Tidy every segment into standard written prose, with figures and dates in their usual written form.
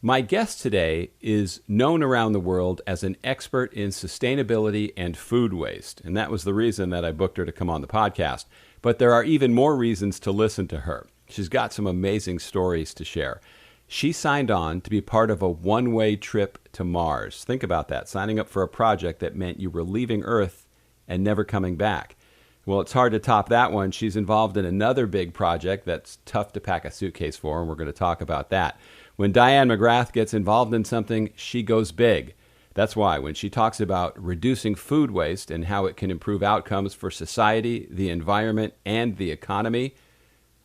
My guest today is known around the world as an expert in sustainability and food waste, and that was the reason that I booked her to come on the podcast. But there are even more reasons to listen to her. She's got some amazing stories to share. She signed on to be part of a one-way trip to Mars. Think about that, signing up for a project that meant you were leaving Earth and never coming back. Well, it's hard to top that one. She's involved in another big project that's tough to pack a suitcase for, and we're going to talk about that. When Dianne McGrath gets involved in something, she goes big. That's why when she talks about reducing food waste and how it can improve outcomes for society, the environment, and the economy,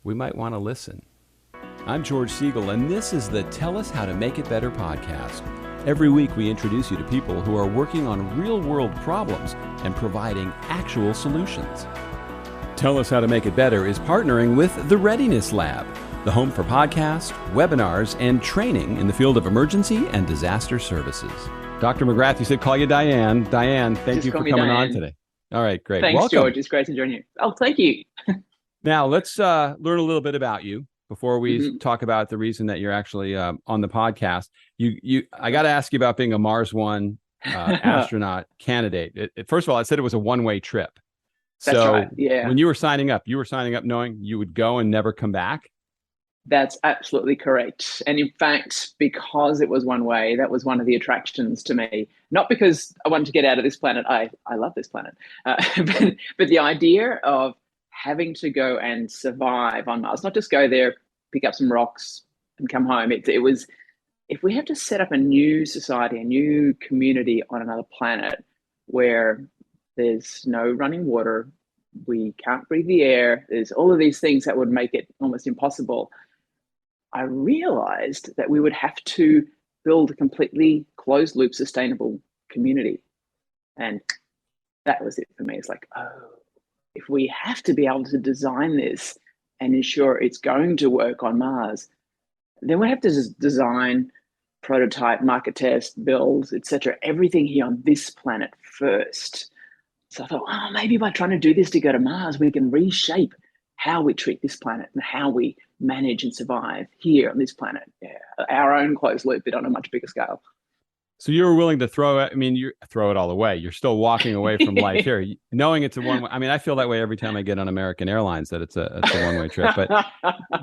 we might want to listen. I'm George Siegel, and this is the Tell Us How to Make It Better podcast. Every week we introduce you to people who are working on real-world problems and providing actual solutions. Tell Us How to Make It Better is partnering with the Readiness Lab, the home for podcasts, webinars, and training in the field of emergency and disaster services. Dr. McGrath, you said call you Dianne. Dianne, thank you for coming on today. All right, great. Thanks, welcome. George. It's great to join you. Oh, thank you. Now, let's learn a little bit about you before we talk about the reason that you're actually on the podcast. I got to ask you about being a Mars One astronaut candidate. First of all, I said it was a one-way trip. That's right, yeah. When you were signing up knowing you would go and never come back? That's absolutely correct. And in fact, because it was one way, that was one of the attractions to me. Not because I wanted to get out of this planet. I love this planet. But the idea of having to go and survive on Mars, not just go there, pick up some rocks and come home. It was, if we have to set up a new society, a new community on another planet where there's no running water, we can't breathe the air, there's all of these things that would make it almost impossible. I realized that we would have to build a completely closed loop, sustainable community. And that was it for me. It's like, if we have to be able to design this and ensure it's going to work on Mars, then we have to just design, prototype, market test, build, etc., everything here on this planet first. So I thought, maybe by trying to do this to go to Mars, we can reshape how we treat this planet and how we manage and survive here on this planet. Yeah, our own closed loop, but on a much bigger scale. So you were willing to throw it all away. You're still walking away from life here, knowing it's a one-way. I mean, I feel that way every time I get on American Airlines, that it's a one-way trip. But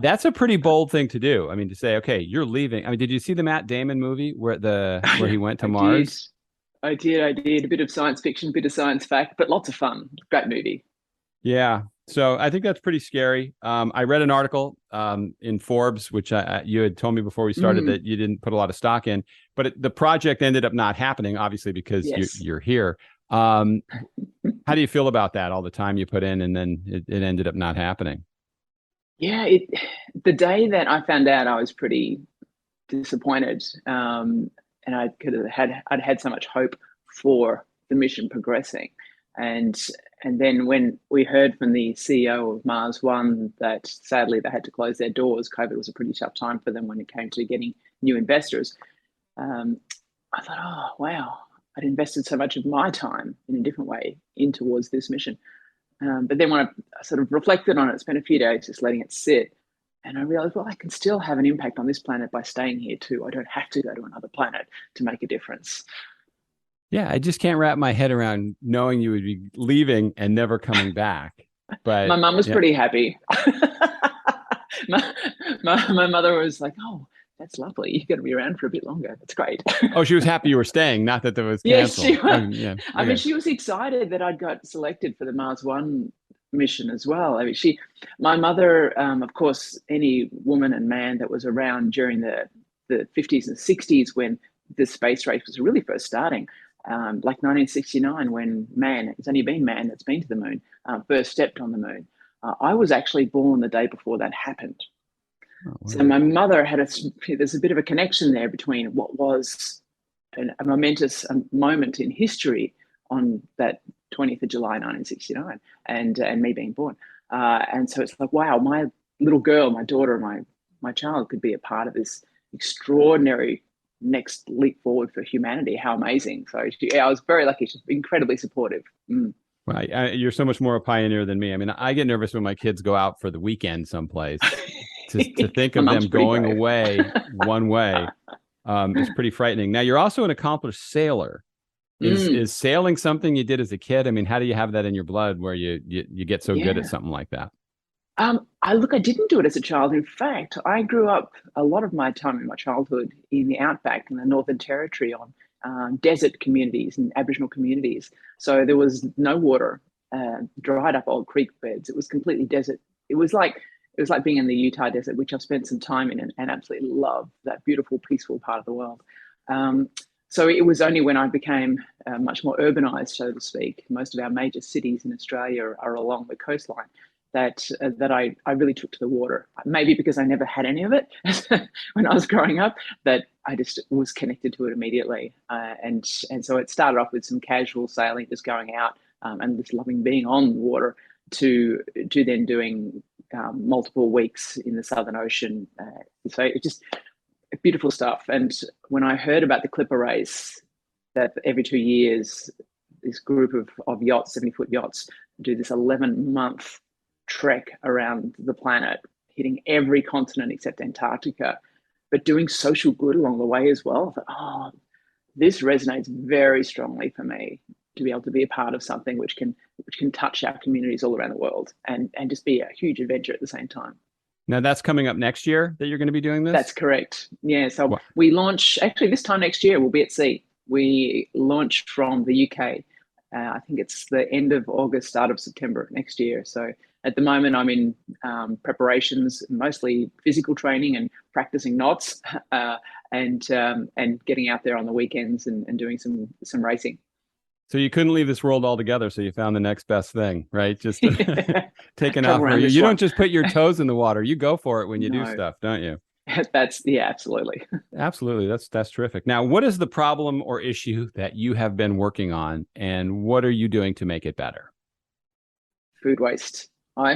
that's a pretty bold thing to do. I mean, to say, okay, you're leaving. I mean, did you see the Matt Damon movie where he went to Mars? I did. A bit of science fiction, bit of science fact, but lots of fun. Great movie. Yeah. So I think that's pretty scary. I read an article in Forbes, which you had told me before we started that you didn't put a lot of stock in, but the project ended up not happening, obviously, because you're here. How do you feel about that, all the time you put in and then it ended up not happening? Yeah, the day that I found out, I was pretty disappointed. And I'd had so much hope for the mission progressing. And then when we heard from the CEO of Mars One that sadly they had to close their doors, COVID was a pretty tough time for them when it came to getting new investors. I thought, oh, wow, I'd invested so much of my time in a different way in towards this mission. But then when I sort of reflected on it, spent a few days just letting it sit, and I realized, well, I can still have an impact on this planet by staying here too. I don't have to go to another planet to make a difference. Yeah, I just can't wrap my head around knowing you would be leaving and never coming back. But my mum was pretty happy. my mother was like, "Oh, that's lovely. You're going to be around for a bit longer. That's great." Oh, she was happy you were staying, not that there was canceled. Yes, she was. I mean, she was excited that I'd got selected for the Mars One mission as well. I mean, my mother, of course, any woman and man that was around during the 50s and 60s when the space race was really first starting. Like 1969, when it's only been man that's been to the moon, first stepped on the moon. I was actually born the day before that happened. Oh, wow. So my mother there's a bit of a connection there between what was a momentous moment in history on that 20th of July, 1969, and me being born. And so it's like, wow, my little girl, my daughter, my child could be a part of this extraordinary next leap forward for humanity. How amazing. So I was very lucky. She's incredibly supportive. Well, you're so much more a pioneer than me. I mean, I get nervous when my kids go out for the weekend someplace to think of them going away one way. is pretty frightening. Now, you're also an accomplished sailor. Is sailing something you did as a kid? I mean, how do you have that in your blood where you get so good at Yeah. something like that? I didn't do it as a child. In fact, I grew up a lot of my time in my childhood in the outback in the Northern Territory on desert communities and Aboriginal communities. So there was no water, dried up old creek beds. It was completely desert. It was like being in the Utah desert, which I've spent some time in and absolutely love that beautiful, peaceful part of the world. Um, so it was only when I became much more urbanized, so to speak. Most of our major cities in Australia are along the coastline that I really took to the water. Maybe because I never had any of it when I was growing up, that I just was connected to it immediately. And so it started off with some casual sailing, just going out and just loving being on water, to then doing multiple weeks in the Southern Ocean. So it just beautiful stuff. And when I heard about the Clipper race, that every 2 years this group of yachts, 70-foot yachts, do this 11-month trek around the planet, hitting every continent except Antarctica, but doing social good along the way as well. I thought, oh, this resonates very strongly for me, to be able to be a part of something which can touch our communities all around the world and just be a huge adventure at the same time. Now, that's coming up next year that you're going to be doing That's this? correct. Yeah. So Wow. we launch actually this time next year. We'll be at sea. We launch from the UK. I think it's the end of August, start of September next year. So at the moment, I'm in preparations, mostly physical training and practicing knots, and getting out there on the weekends and doing some racing. So you couldn't leave this world altogether, so you found the next best thing, right? Just taking Travel off for around you. this You don't one. just put your toes in the water. You go for it when you do No, stuff, don't you? that's yeah, absolutely. Absolutely. That's terrific. Now, what is the problem or issue that you have been working on, and what are you doing to make it better? Food waste. I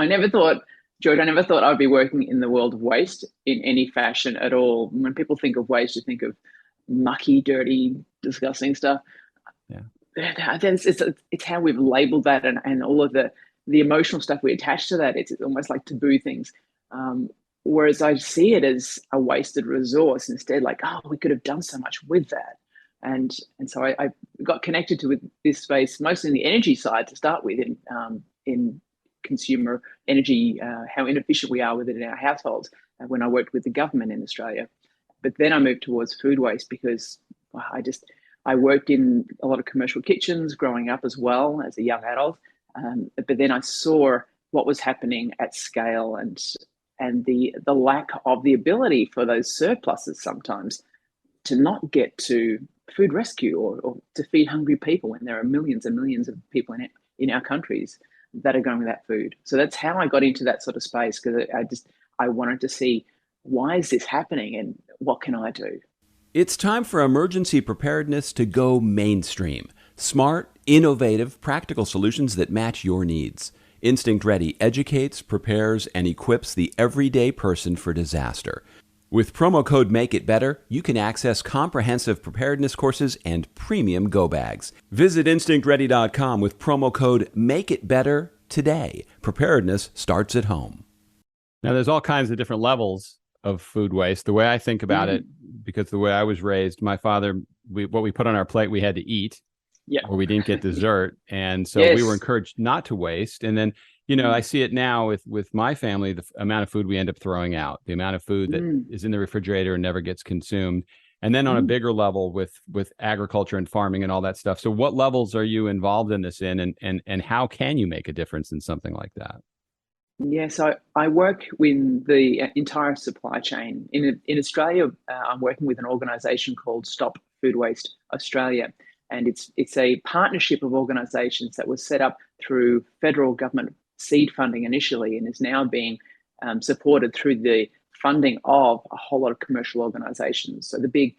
never thought, George, I never thought I'd be working in the world of waste in any fashion at all. When people think of waste, you think of mucky, dirty, disgusting stuff. Yeah. It's how we've labeled that, and all of the emotional stuff we attach to that. It's almost like taboo things. Um, Whereas I see it as a wasted resource instead, like, oh, we could have done so much with that. And so I got connected to with this space mostly in the energy side to start with, in consumer energy, how inefficient we are with it in our households. When I worked with the government in Australia, but then I moved towards food waste because well, I worked in a lot of commercial kitchens growing up as well as a young adult. But then I saw what was happening at scale, and the lack of the ability for those surpluses sometimes to not get to food rescue or to feed hungry people when there are millions and millions of people in our countries that are going without food. So that's how I got into that sort of space, because I wanted to see, why is this happening and what can I do? It's time for emergency preparedness to go mainstream. Smart, innovative, practical solutions that match your needs. Instinct Ready educates, prepares, and equips the everyday person for disaster. With promo code Make It Better, you can access comprehensive preparedness courses and premium go bags. Visit InstinctReady.com with promo code Make It Better today. Preparedness starts at home. Now, there's all kinds of different levels of food waste. The way I think about it, because the way I was raised, my father, what we put on our plate, we had to eat, Yeah. or we didn't get dessert. And so we were Yes. encouraged not to waste. And then, I see it now with my family, the amount of food we end up throwing out, the amount of food that is in the refrigerator and never gets consumed. And then on a bigger level with agriculture and farming and all that stuff. So what levels are you involved in this in, and how can you make a difference in something like that? Yeah, so I work with the entire supply chain. In Australia, I'm working with an organisation called Stop Food Waste Australia, and it's a partnership of organisations that was set up through federal government seed funding initially, and is now being supported through the funding of a whole lot of commercial organisations. So the big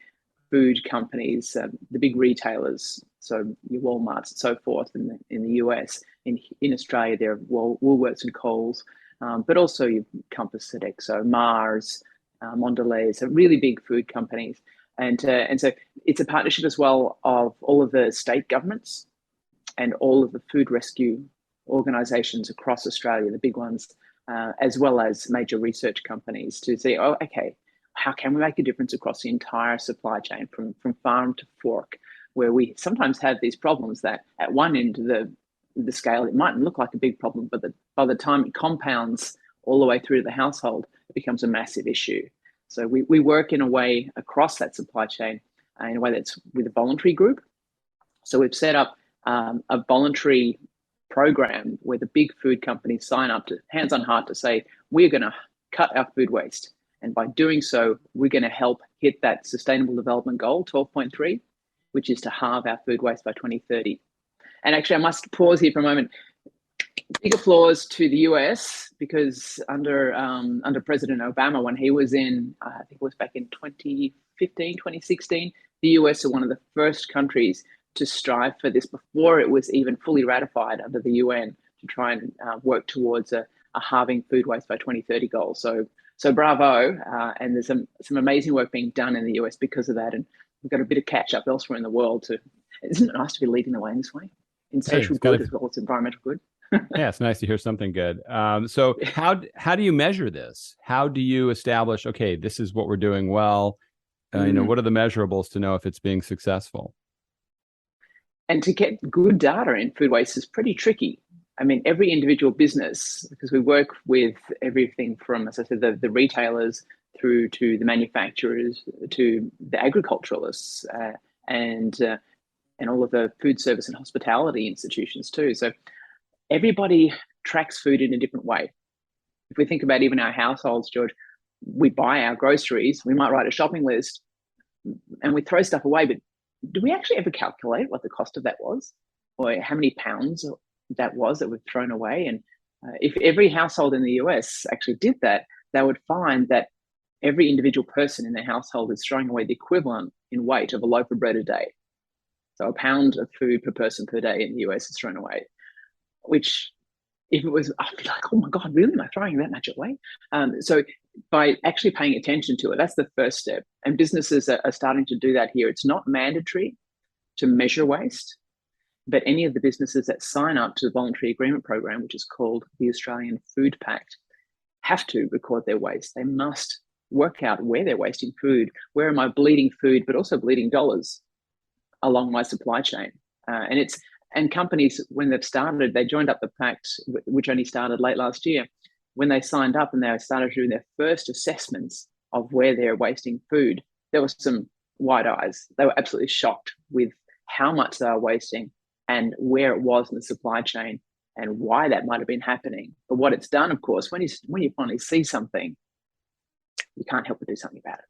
food companies, the big retailers, so your Walmarts and so forth in the US. In Australia, there are Woolworths and Coles, but also your Compass, Sodexo, Mars, Mondelez, so really big food companies. And so it's a partnership as well of all of the state governments and all of the food rescue organisations across Australia, the big ones, as well as major research companies, to say, oh, okay, how can we make a difference across the entire supply chain from farm to fork, where we sometimes have these problems that at one end of the scale, it mightn't look like a big problem, but by the time it compounds all the way through to the household, it becomes a massive issue. So we work in a way across that supply chain in a way that's with a voluntary group. So we've set up a voluntary program where the big food companies sign up to hands on heart to say, we're going to cut our food waste. And by doing so, we're going to help hit that Sustainable Development Goal 12.3, which is to halve our food waste by 2030. And actually, I must pause here for a moment. Big applause to the US, because under President Obama, when he was in, I think it was back in 2015, 2016, the US are one of the first countries to strive for this before it was even fully ratified under the UN, to try and work towards a halving food waste by 2030 goal. So bravo, and there's some amazing work being done in the US because of that, and we've got a bit of catch up elsewhere in the world too. Isn't it nice to be leading the way in this way, in social good as well as environmental good? Yeah, it's nice to hear something good. So how do you measure this? How do you establish, okay, this is what we're doing well? What are the measurables to know if it's being successful? And to get good data in food waste is pretty tricky. I mean, every individual business, because we work with everything from, as I said, the retailers through to the manufacturers to the agriculturalists and all of the food service and hospitality institutions too. So everybody tracks food in a different way. If we think about even our households, George, we buy our groceries, we might write a shopping list and we throw stuff away, but do we actually ever calculate what the cost of that was, or how many pounds that was that we've thrown away? And if every household in the US actually did that, they would find that every individual person in their household is throwing away the equivalent in weight of a loaf of bread a day. So a pound of food per person per day in the US is thrown away, which if it was, I'd be like, oh my God, really? Am I throwing that much away? So by actually paying attention to it, that's the first step. And businesses are starting to do that here. It's not mandatory to measure waste, but any of the businesses that sign up to the voluntary agreement program, which is called the Australian Food Pact, have to record their waste. They must work out where they're wasting food, where am I bleeding food, but also bleeding dollars along my supply chain. And companies, when they've started, they joined up the pact, which only started late last year. When they signed up and they started doing their first assessments of where they're wasting food, there was some wide eyes. They were absolutely shocked with how much they were wasting and where it was in the supply chain and why that might have been happening. But what it's done, of course, when you finally see something, you can't help but do something about it.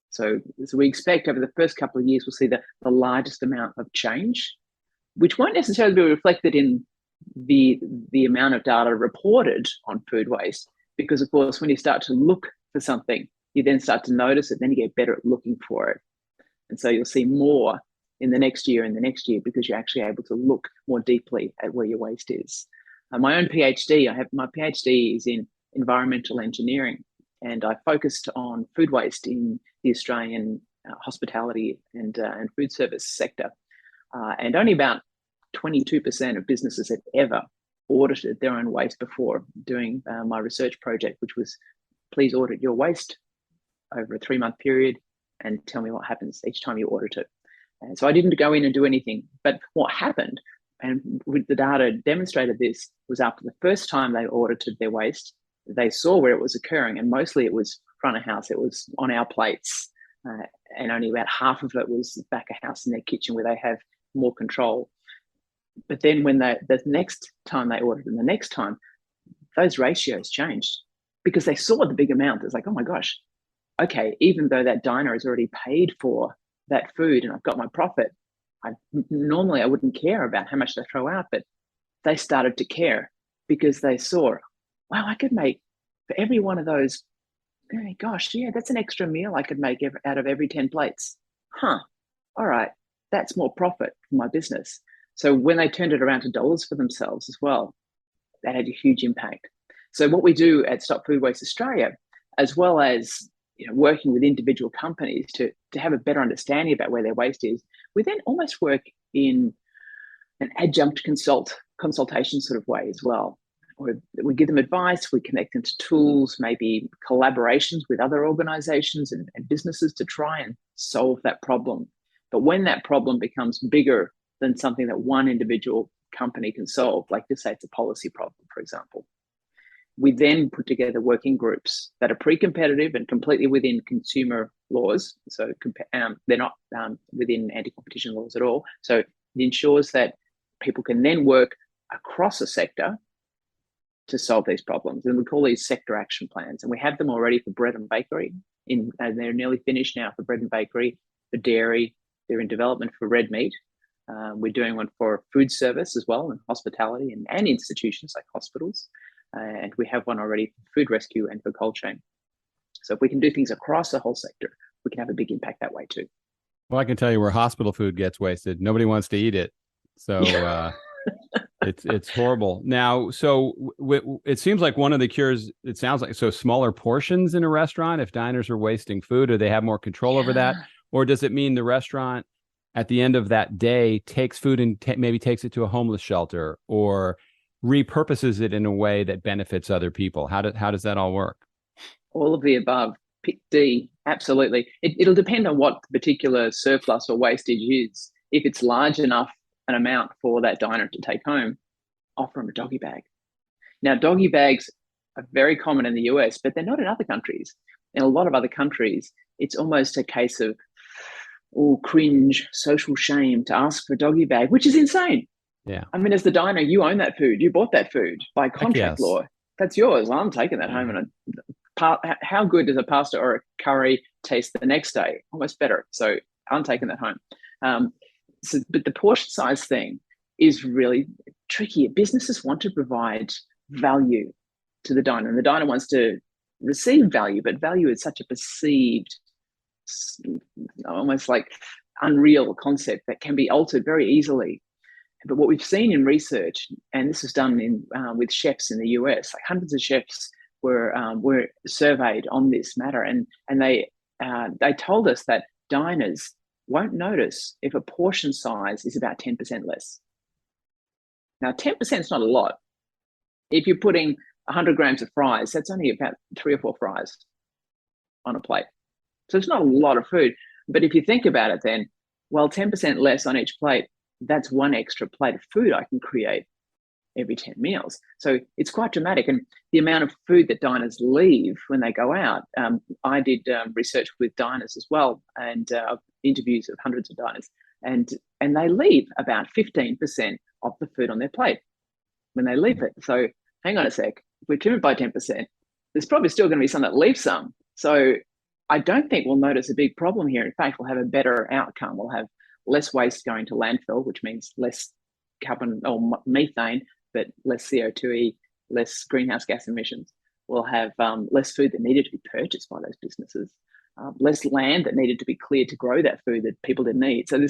So we expect over the first couple of years, we'll see the largest amount of change, which won't necessarily be reflected in the amount of data reported on food waste, because of course, when you start to look for something, you then start to notice it, then you get better at looking for it. And so you'll see more in the next year and the next year because you're actually able to look more deeply at where your waste is. My own PhD, my PhD is in environmental engineering, and I focused on food waste in the Australian hospitality and food service sector. And only about 22% of businesses had ever audited their own waste before doing my research project, which was please audit your waste over a 3-month period and tell me what happens each time you audit it. And so I didn't go in and do anything. But what happened, and with the data demonstrated this, was after the first time they audited their waste, they saw where it was occurring. And mostly it was front of house. It was on our plates. And only about half of it was back of house in their kitchen where they have more control. But then when the next time they ordered and the next time, those ratios changed because they saw the big amount. It's like, oh my gosh, okay, even though that diner has already paid for that food and I've got my profit, normally I wouldn't care about how much they throw out, but they started to care because they saw, wow, I could make for every one of those, oh gosh, yeah, that's an extra meal I could make out of every 10 plates. All right, that's more profit for my business. So when they turned it around to dollars for themselves as well, that had a huge impact. So what we do at Stop Food Waste Australia, as well as working with individual companies to have a better understanding about where their waste is, we then almost work in an adjunct consultation sort of way as well we give them advice, we connect them to tools, maybe collaborations with other organizations and businesses to try and solve that problem. But when that problem becomes bigger than something that one individual company can solve, like just say it's a policy problem, for example, we then put together working groups that are pre-competitive and completely within consumer laws. So they're not within anti-competition laws at all. So it ensures that people can then work across a sector to solve these problems. And we call these sector action plans. And we have them already for bread and bakery, and they're nearly finished now for bread and bakery, for dairy. They're in development for red meat. We're doing one for food service as well, and hospitality and institutions like hospitals. And we have one already for food rescue and for cold chain. So if we can do things across the whole sector, we can have a big impact that way too. Well, I can tell you where hospital food gets wasted. Nobody wants to eat it. So it's horrible. Now, so it seems like one of the cures, it sounds like, so smaller portions in a restaurant, if diners are wasting food, or they have more control over that? Or does it mean the restaurant at the end of that day takes food and maybe takes it to a homeless shelter, or repurposes it in a way that benefits other people? How does that all work? All of the above. Pick D, absolutely. It'll depend on what the particular surplus or wastage is. If it's large enough an amount for that diner to take home, offer them a doggy bag. Now, doggy bags are very common in the US, but they're not in other countries. In a lot of other countries, it's almost a case of, cringe, social shame to ask for a doggy bag, which is insane. Yeah. I mean, as the diner, you own that food. You bought that food by contract law. That's yours. I'm taking that home. And how good does a pasta or a curry taste the next day? Almost better. So I'm taking that home. But the portion size thing is really tricky. Businesses want to provide value to the diner, and the diner wants to receive value, but value is such a perceived, almost like unreal concept that can be altered very easily. But what we've seen in research, and this was done with chefs in the US, like hundreds of chefs were surveyed on this matter, and they told us that diners won't notice if a portion size is about 10% less. Now, 10% is not a lot. If you're putting 100 grams of fries, that's only about 3 or 4 fries on a plate. So it's not a lot of food. But if you think about it then, well, 10% less on each plate, that's 1 extra plate of food I can create every 10 meals. So it's quite dramatic. And the amount of food that diners leave when they go out, I did research with diners as well, and interviews of hundreds of diners, and they leave about 15% of the food on their plate when they leave it. So hang on a sec, if we're trimmed by 10%, there's probably still going to be some that leave some. So I don't think we'll notice a big problem here. In fact, we'll have a better outcome. We'll have less waste going to landfill, which means less carbon or methane, but less CO2e, less greenhouse gas emissions. We'll have less food that needed to be purchased by those businesses, less land that needed to be cleared to grow that food that people didn't need. So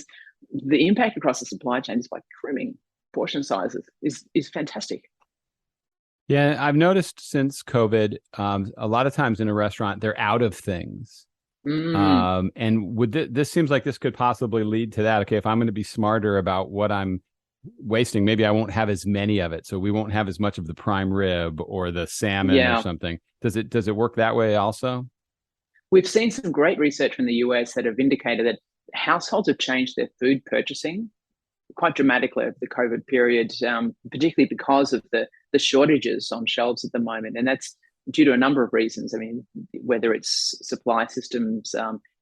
the impact across the supply chain is by trimming portion sizes is fantastic. Yeah, I've noticed since COVID, a lot of times in a restaurant, they're out of things. And this seems like this could possibly lead to that. Okay, if I'm going to be smarter about what I'm wasting, maybe I won't have as many of it. So we won't have as much of the prime rib or the salmon or something. Does it work that way also? We've seen some great research from the US that have indicated that households have changed their food purchasing quite dramatically over the COVID period, particularly because of the shortages on shelves at the moment. And that's due to a number of reasons. I mean, whether it's supply systems,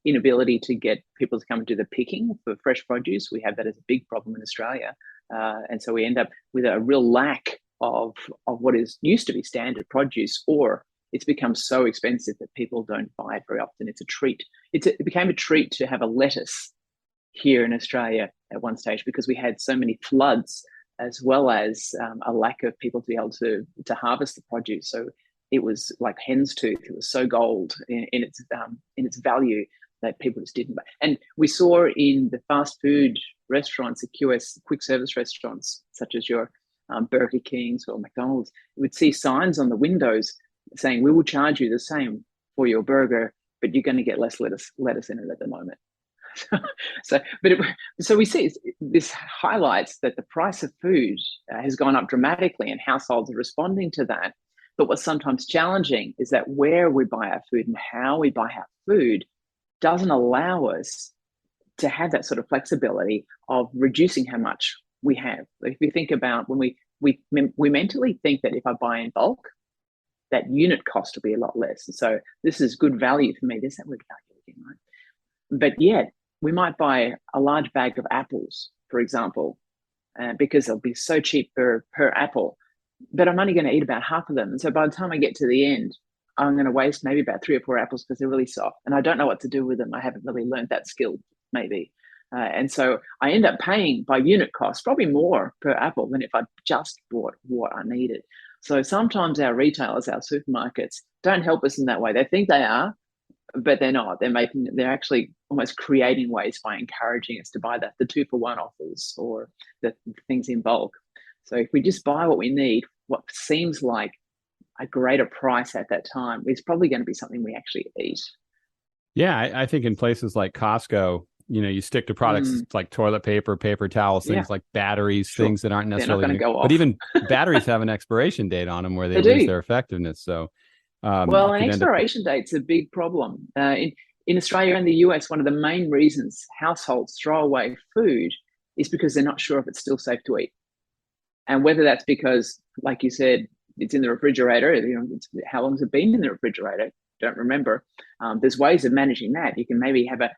inability to get people to come and do the picking for fresh produce. We have that as a big problem in Australia. And so we end up with a real lack of what is used to be standard produce, or it's become so expensive that people don't buy it very often. It's a treat. It became a treat to have a lettuce here in Australia at one stage because we had so many floods, as well as a lack of people to be able to harvest the produce. So it was like hen's tooth. It was so gold in its value that people just didn't buy. And we saw in the fast food restaurants, the QS quick service restaurants, such as your Burger Kings or McDonald's, you would see signs on the windows saying, "We will charge you the same for your burger, but you're going to get less lettuce in it at the moment." So we see this highlights that the price of food has gone up dramatically, and households are responding to that. But what's sometimes challenging is that where we buy our food and how we buy our food doesn't allow us to have that sort of flexibility of reducing how much we have. If you think about when we mentally think that if I buy in bulk, that unit cost will be a lot less. And so this is good value for me. There's that word value again, right? But yet we might buy a large bag of apples, for example, because they'll be so cheap per apple. But I'm only going to eat about half of them. And so by the time I get to the end, I'm going to waste maybe about 3 or 4 apples because they're really soft. And I don't know what to do with them. I haven't really learned that skill, maybe. And so I end up paying by unit cost probably more per apple than if I just bought what I needed. So sometimes our retailers, our supermarkets, don't help us in that way. They think they are, but they're not. They're actually almost creating ways by encouraging us to buy the 2-for-1 offers or the things in bulk. So if we just buy what we need, what seems like a greater price at that time is probably going to be something we actually eat. Yeah, I think in places like Costco, you stick to products like toilet paper, paper towels, things like batteries, things that aren't necessarily going to go off. But even batteries have an expiration date on them where they lose their effectiveness. So, an expiration date's a big problem. In Australia and the US, one of the main reasons households throw away food is because they're not sure if it's still safe to eat. And whether that's because, like you said, it's in the refrigerator, how long has it been in the refrigerator? Don't remember. There's ways of managing that. You can maybe have a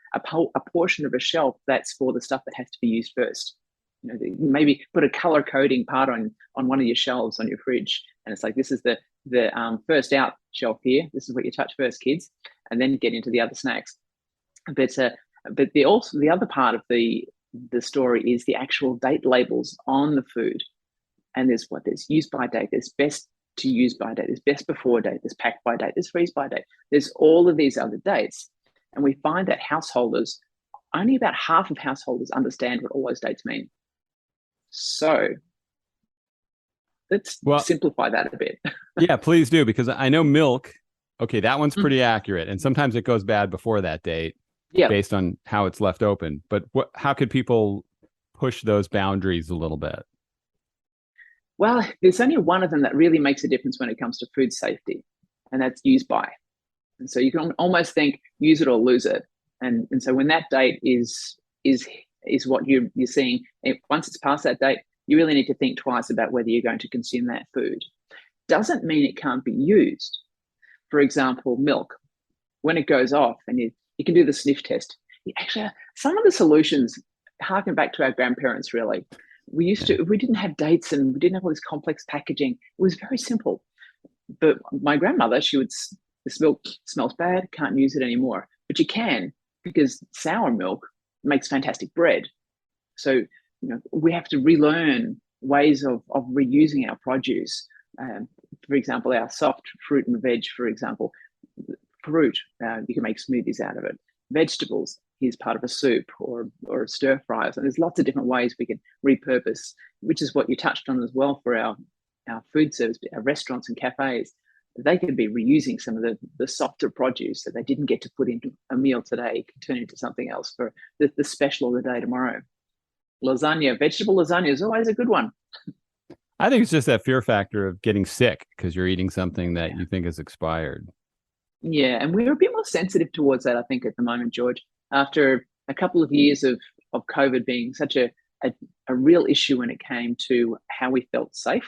portion of a shelf that's for the stuff that has to be used first. Maybe put a color coding part on one of your shelves on your fridge, and it's like, this is the first out shelf here. This is what you touch first, kids, and then get into the other snacks. But the other part of the story is the actual date labels on the food. And there's use by date, there's best to use by date, there's best before date, there's packed by date, there's freeze by date. There's all of these other dates. And we find that only about half of householders understand what all those dates mean. So let's simplify that a bit. Yeah, please do, because I know milk, okay, that one's pretty accurate. And sometimes it goes bad before that date based on how it's left open. But how could people push those boundaries a little bit? Well, there's only one of them that really makes a difference when it comes to food safety, and that's use by. And so you can almost think use it or lose it. And so when that date is what you're seeing, once it's past that date, you really need to think twice about whether you're going to consume that food. Doesn't mean it can't be used. For example, milk, when it goes off, and you can do the sniff test. Actually, some of the solutions harken back to our grandparents, really. We didn't have dates and we didn't have all this complex packaging. It was very simple. But my grandmother, this milk smells bad, can't use it anymore. But you can, because sour milk makes fantastic bread. So, we have to relearn ways of reusing our produce. For example, our soft fruit and veg, for example. Fruit, you can make smoothies out of it. Vegetables, here's part of a soup or a stir fry. So there's lots of different ways we can repurpose, which is what you touched on as well for our food service, our restaurants and cafes. They could be reusing some of the softer produce that they didn't get to put into a meal today, can turn into something else for the special of the day tomorrow. Vegetable lasagna is always a good one. I think it's just that fear factor of getting sick because you're eating something that you think is expired. Yeah, and we're a bit more sensitive towards that, I think, at the moment, George. After a couple of years of COVID being such a real issue when it came to how we felt safe,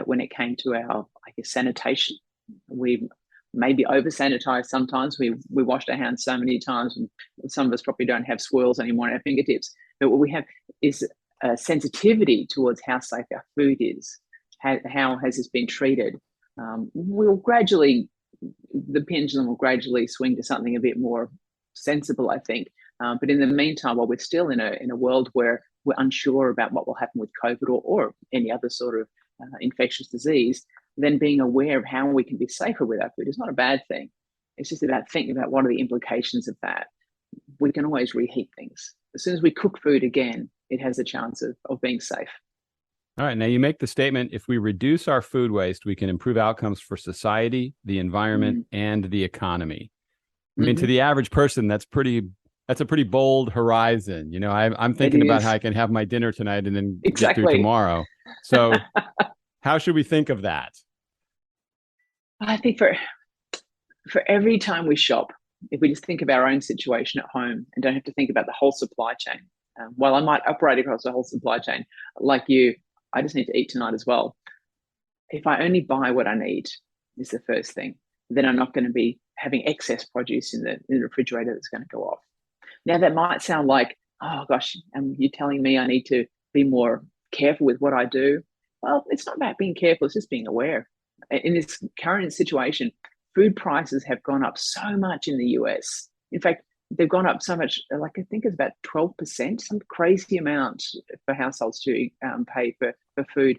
when it came to our, sanitation. We maybe over-sanitized sometimes. We washed our hands so many times, and some of us probably don't have swirls anymore on our fingertips. But what we have is a sensitivity towards how safe our food is. How has this been treated? The pendulum will gradually swing to something a bit more sensible, I think. But in the meantime, while we're still in a world where we're unsure about what will happen with COVID or any other sort of infectious disease, then being aware of how we can be safer with our food is not a bad thing. It's just about thinking about what are the implications of that. We can always reheat things. As soon as we cook food again, it has a chance of being safe. All right. Now you make the statement, if we reduce our food waste, we can improve outcomes for society, the environment, and the economy. I mean, to the average person, that's pretty that's a pretty bold horizon. You know, I'm It thinking about how is. I can have my dinner tonight and then get through Exactly. tomorrow. So how should we think of that? I think for every time we shop, if we just think of our own situation at home and don't have to think about the whole supply chain, while I might operate across the whole supply chain, like you, I just need to eat tonight as well. If I only buy what I need, is the first thing, then I'm not going to be having excess produce in the refrigerator that's going to go off. Now, that might sound like, oh gosh, you're telling me I need to be more careful with what I do. Well, it's not about being careful, it's just being aware. In this current situation, food prices have gone up so much in the US. In fact, they've gone up so much, like I think it's about 12%, some crazy amount for households to pay for food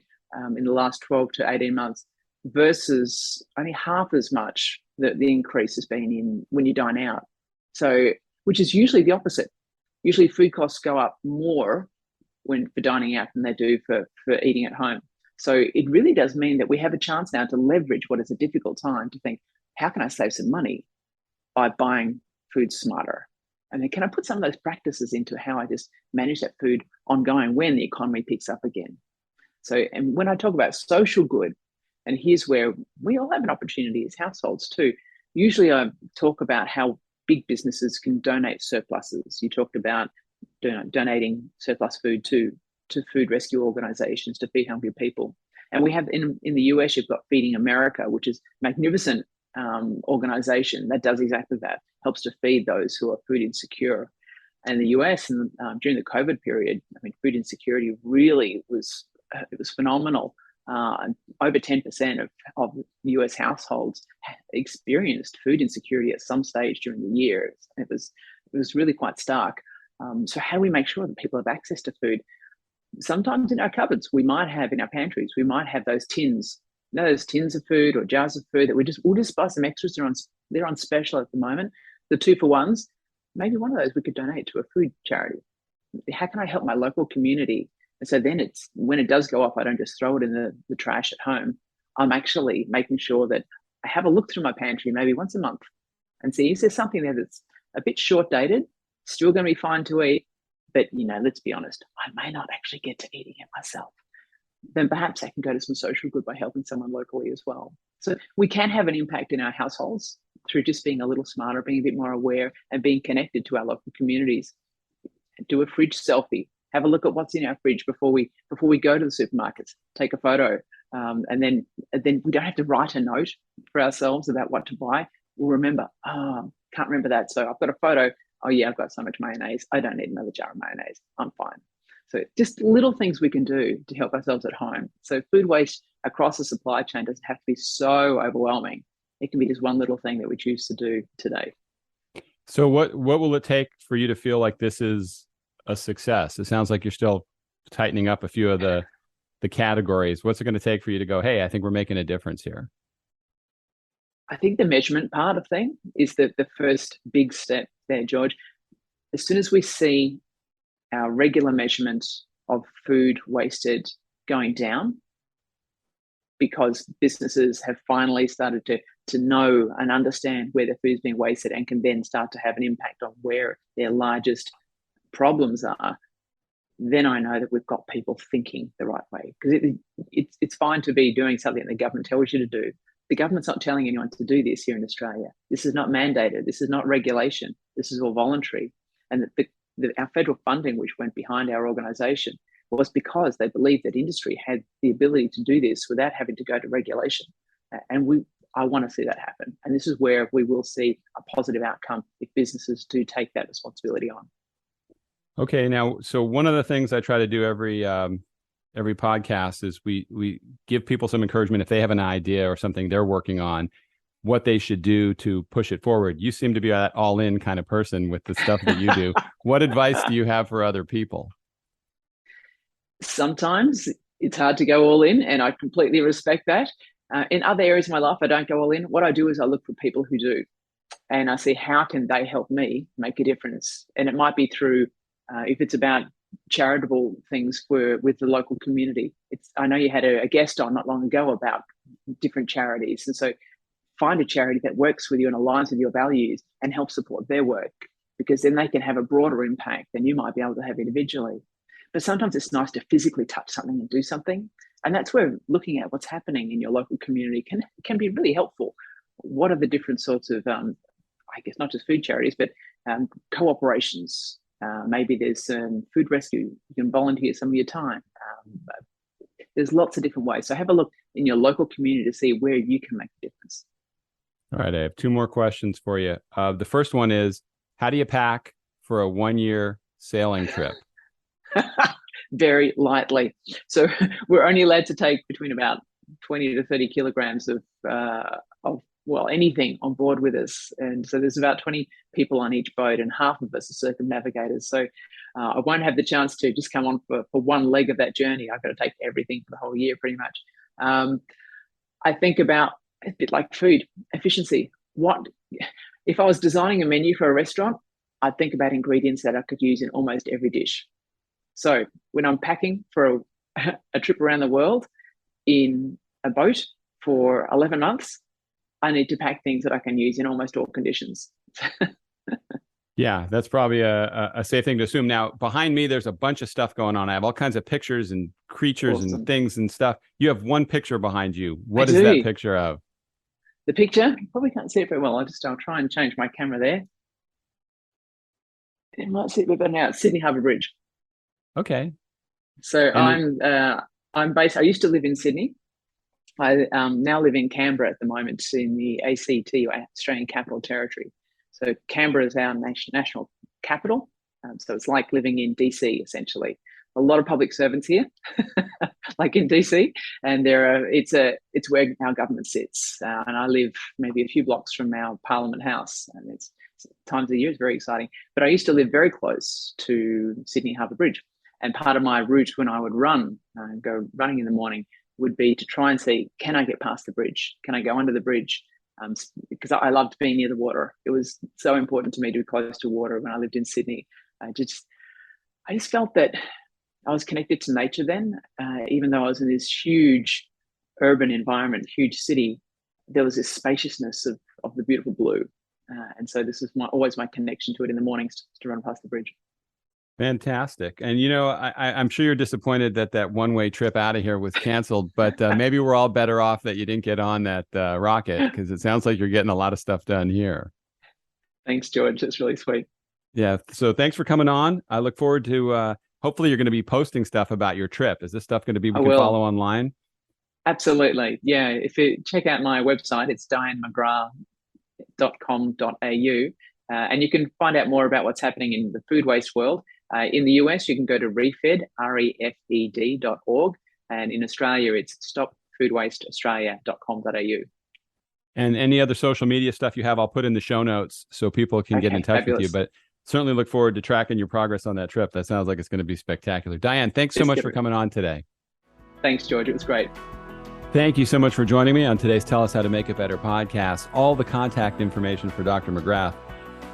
in the last 12 to 18 months versus only half as much that the increase has been in when you dine out. So, which is usually the opposite. Usually food costs go up more when for dining out than they do for eating at home. So it really does mean that we have a chance now to leverage what is a difficult time to think, how can I save some money by buying food smarter? And then can I put some of those practices into how I just manage that food ongoing when the economy picks up again? So, and when I talk about social good, and here's where we all have an opportunity as households too. Usually I talk about how big businesses can donate surpluses. You talked about donating surplus food to food rescue organizations to feed hungry people. And we have in the US, you've got Feeding America, which is a magnificent organization that does exactly that, helps to feed those who are food insecure. And the US, and during the COVID period, I mean, food insecurity really was it was phenomenal. Over 10% of US households experienced food insecurity at some stage during the year. It was really quite stark. So how do we make sure that people have access to food? Sometimes in our cupboards, we might have in our pantries, we might have those tins, those tins of food or jars of food that we'll just buy some extras. They're on special at the moment. The 2-for-1s, maybe one of those we could donate to a food charity. How can I help my local community? And so then it's when it does go off, I don't just throw it in the trash at home. I'm actually making sure that I have a look through my pantry maybe once a month and see, is there something there that's a bit short dated, still going to be fine to eat, but let's be honest, I may not actually get to eating it myself. Then perhaps I can go to some social good by helping someone locally as well. So we can have an impact in our households through just being a little smarter, being a bit more aware, and being connected to our local communities. Do a fridge selfie. Have a look at what's in our fridge before we go to the supermarkets. Take a photo, and then we don't have to write a note for ourselves about what to buy. We'll remember. Can't remember that, so I've got a photo. Oh yeah, I've got so much mayonnaise. I don't need another jar of mayonnaise. I'm fine. So just little things we can do to help ourselves at home. So food waste across the supply chain doesn't have to be so overwhelming. It can be just one little thing that we choose to do today. So what will it take for you to feel like this is a success? It sounds like you're still tightening up a few of the categories. What's it going to take for you to go, hey, I think we're making a difference here? I think the measurement part of thing is the first big step there, George. As soon as we see our regular measurement of food wasted going down, because businesses have finally started to know and understand where their food is being wasted and can then start to have an impact on where their largest problems are, then I know that we've got people thinking the right way. Because it's fine to be doing something that the government tells you to do. The government's not telling anyone to do this here in Australia. This is not mandated. This is not regulation. This is all voluntary. And our federal funding, which went behind our organisation, was because they believed that industry had the ability to do this without having to go to regulation. And I want to see that happen. And this is where we will see a positive outcome if businesses do take that responsibility on. Okay, now, so one of the things I try to do every podcast is we give people some encouragement if they have an idea or something they're working on, what they should do to push it forward. You seem to be that all-in kind of person with the stuff that you do. What advice do you have for other people? Sometimes it's hard to go all in, and I completely respect that. In other areas of my life, I don't go all in. What I do is I look for people who do, and I see how can they help me make a difference. And it might be through, if it's about charitable things with the local community. I know you had a guest on not long ago about different charities, and so find a charity that works with you and aligns with your values and help support their work. because then they can have a broader impact than you might be able to have individually. But sometimes it's nice to physically touch something and do something. And that's where looking at what's happening in your local community can be really helpful. What are the different sorts of, I guess, not just food charities, but cooperations? Maybe there's food rescue. You can volunteer some of your time. There's lots of different ways. So have a look in your local community to see where you can make a difference. All right, I have two more questions for you. The first one is, how do you pack for a 1-year sailing trip? Very lightly. So we're only allowed to take between about 20 to 30 kilograms of anything on board with us. And so there's about 20 people on each boat, and half of us are circumnavigators. So I won't have the chance to just come on for one leg of that journey. I've got to take everything for the whole year pretty much. I think about a bit like food efficiency. If I was designing a menu for a restaurant, I'd think about ingredients that I could use in almost every dish. So when I'm packing for a trip around the world in a boat for 11 months, I need to pack things that I can use in almost all conditions. Yeah, that's probably a safe thing to assume. Now, behind me, there's a bunch of stuff going on. I have all kinds of pictures and creatures and things and stuff. You have one picture behind you. What is that picture of? The picture, you probably can't see it very well. I'll try and change my camera there. It might see it a bit better now. It's Sydney Harbour Bridge. Okay. So I'm based. I used to live in Sydney. I now live in Canberra at the moment, in the ACT, Australian Capital Territory. So Canberra is our national capital. So it's like living in DC, essentially. A lot of public servants here, like in DC, and it's where our government sits. And I live maybe a few blocks from our Parliament House, and it's times of the year is very exciting. But I used to live very close to Sydney Harbour Bridge, and part of my route when I would go running in the morning, would be to try and see, can I get past the bridge? Can I go under the bridge? Because I loved being near the water. It was so important to me to be close to water when I lived in Sydney. I just felt that I was connected to nature then, even though I was in this huge urban environment, huge city. There was this spaciousness of the beautiful blue. And so this is always my connection to it in the mornings, to run past the bridge. Fantastic. And, I'm sure you're disappointed that one-way trip out of here was canceled, but maybe we're all better off that you didn't get on that rocket, because it sounds like you're getting a lot of stuff done here. Thanks, George. That's really sweet. Yeah. So thanks for coming on. I look forward to, hopefully you're going to be posting stuff about your trip. Is this stuff going to be, we can follow online? Absolutely. Yeah. If you check out my website, it's diannemcgrath.com.au, and you can find out more about what's happening in the food waste world. In the US, you can go to refed, refed.org. And in Australia, it's stopfoodwasteaustralia.com.au. And any other social media stuff you have, I'll put in the show notes so people can get in touch with you. But certainly look forward to tracking your progress on that trip. That sounds like it's going to be spectacular. Dianne, thanks so much for coming on today. Thanks, George. It was great. Thank you so much for joining me on today's Tell Us How to Make It Better podcast. All the contact information for Dr. McGrath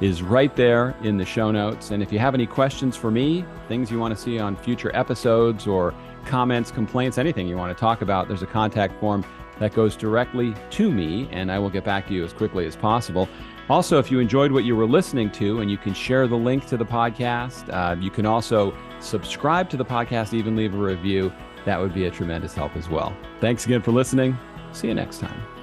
is right there in the show notes. And if you have any questions for me, things you want to see on future episodes, or comments, complaints, anything you want to talk about, there's a contact form that goes directly to me, and I will get back to you as quickly as possible. Also, if you enjoyed what you were listening to, and you can share the link to the podcast, you can also subscribe to the podcast, even leave a review. That would be a tremendous help as well. Thanks again for listening. See you next time.